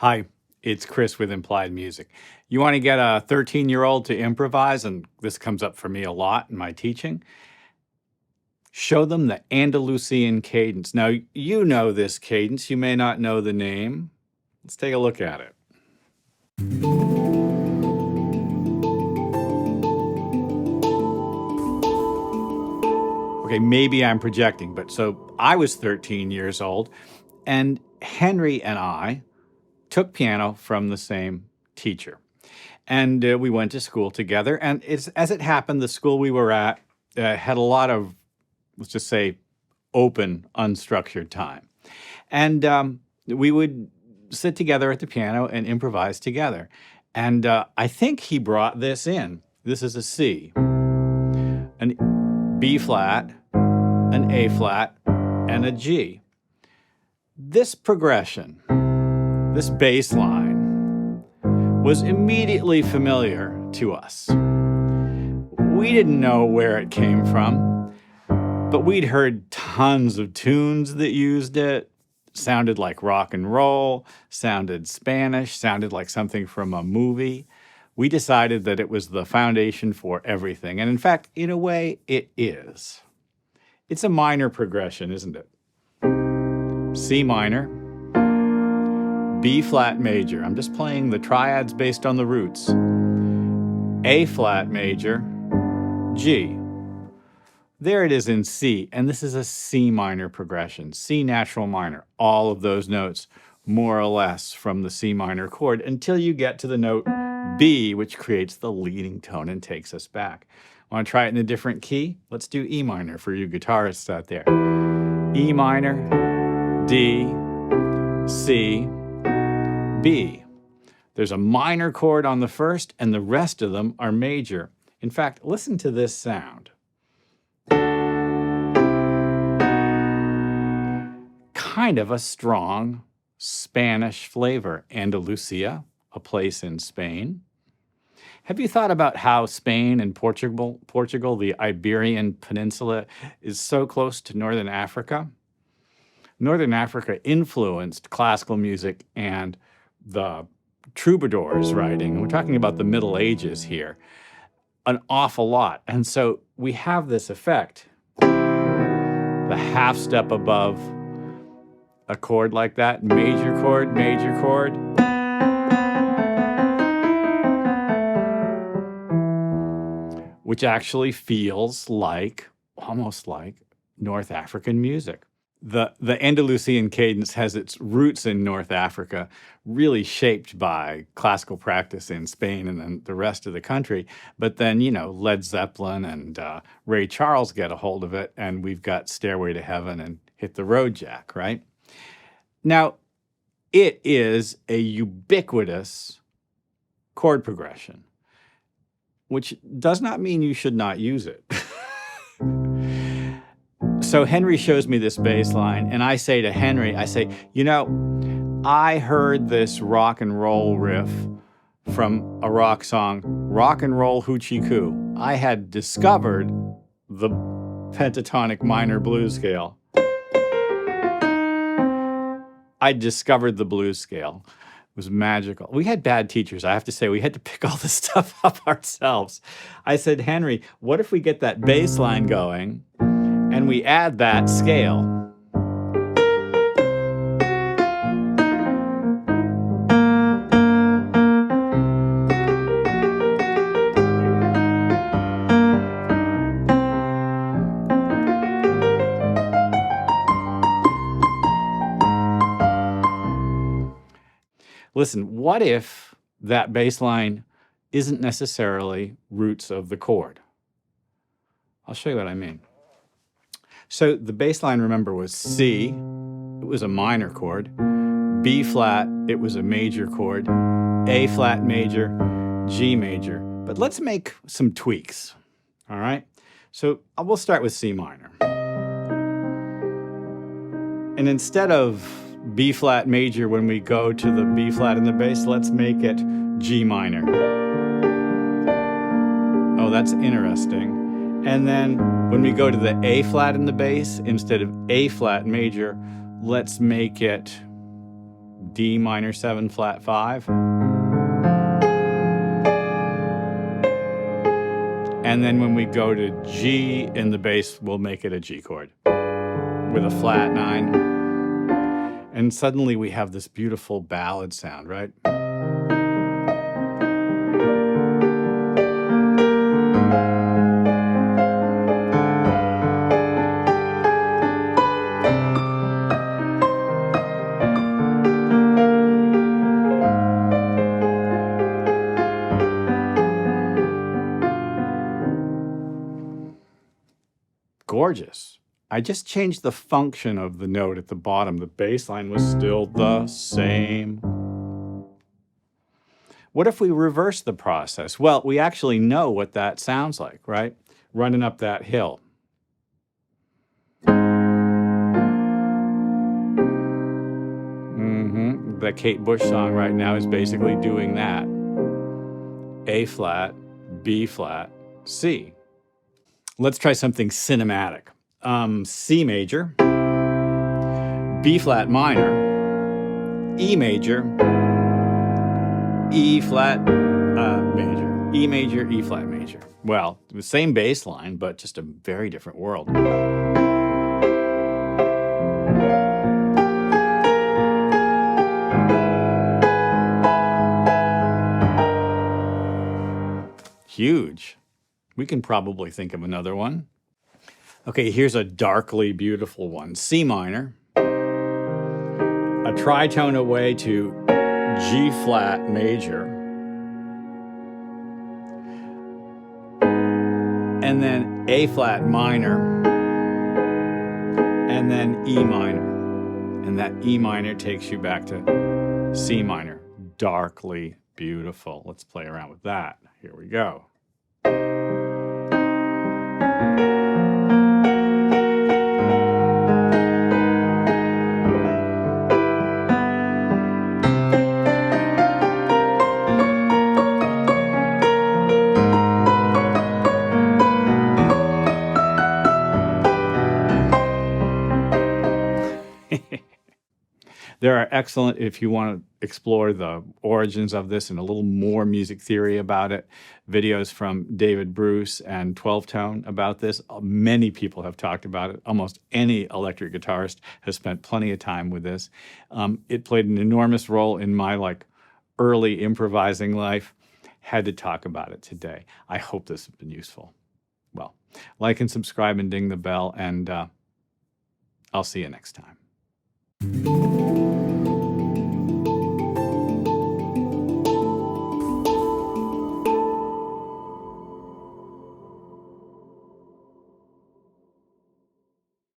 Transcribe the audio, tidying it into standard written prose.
Hi, it's Chris with Implied Music. You want to get a 13-year-old to improvise, and this comes up for me a lot in my teaching. Show them the Andalusian cadence. Now, you know this cadence. You may not know the name. Let's take a look at it. Okay, maybe I'm projecting, but so I was 13 years old, and Henry and I took piano from the same teacher. And we went to school together. And as it happened, the school we were at had a lot of, let's just say, open, unstructured time. And we would sit together at the piano and improvise together. And I think he brought this in. This is a C, an B flat, an A flat, and a G. This progression, this bass line, was immediately familiar to us. We didn't know where it came from, but we'd heard tons of tunes that used it. Sounded like rock and roll, sounded Spanish, sounded like something from a movie. We decided that it was the foundation for everything. And in fact, in a way, it is. It's a minor progression, isn't it? C minor, B flat major. I'm just playing the triads based on the roots. A flat major, G. There it is in C, and this is a C minor progression, C natural minor. All of those notes more or less from the C minor chord until you get to the note B, which creates the leading tone and takes us back. Want to try it in a different key? Let's do E minor for you guitarists out there. E minor, D, C, B. There's a minor chord on the first, and the rest of them are major. In fact, listen to this sound. Kind of a strong Spanish flavor. Andalusia, a place in Spain. Have you thought about how Spain and Portugal, the Iberian Peninsula, is so close to Northern Africa? Northern Africa influenced classical music and the troubadours writing. We're talking about the Middle Ages here, an awful lot. And so we have this effect, the half step above a chord like that, major chord, which actually feels like, almost like, North African music. The Andalusian cadence has its roots in North Africa, really shaped by classical practice in Spain and then the rest of the country. But then, Led Zeppelin and Ray Charles get a hold of it, and we've got Stairway to Heaven and Hit the Road Jack, right? Now, it is a ubiquitous chord progression, which does not mean you should not use it. So Henry shows me this bass line, and I say to Henry, I heard this rock and roll riff from a rock song, Rock and Roll Hoochie Coo. I had discovered the pentatonic minor blues scale. I discovered the blues scale. It was magical. We had bad teachers, I have to say. We had to pick all this stuff up ourselves. I said, Henry, what if we get that bass line going and we add that scale? Listen, what if that bass line isn't necessarily roots of the chord? I'll show you what I mean. So the bass line, remember, was C. It was a minor chord. B flat, it was a major chord. A flat major, G major. But let's make some tweaks, all right? So we'll start with C minor. And instead of B flat major when we go to the B flat in the bass, let's make it G minor. Oh, that's interesting. And then when we go to the A flat in the bass, instead of A flat major, let's make it D minor 7 flat 5. And then when we go to G in the bass, we'll make it a G chord with a flat 9. And suddenly we have this beautiful ballad sound, right? Gorgeous. I just changed the function of the note at the bottom. The bass line was still the same. What if we reverse the process? Well, we actually know what that sounds like, right? Running up that hill. The Kate Bush song right now is basically doing that. A flat, B flat, C. Let's try something cinematic. C major, B flat minor, E major, E flat major, E major, E flat major. Well, the same bass line, but just a very different world. Huge. We can probably think of another one. Okay, here's a darkly beautiful one. C minor, a tritone away to G flat major, and then A flat minor, and then E minor. And that E minor takes you back to C minor. Darkly beautiful. Let's play around with that. Here we go. There are excellent, if you want to explore the origins of this and a little more music theory about it, videos from David Bruce and 12 Tone about this. Many people have talked about it. Almost any electric guitarist has spent plenty of time with this. It played an enormous role in my early improvising life. Had to talk about it today. I hope this has been useful. Well, like and subscribe and ding the bell, and I'll see you next time.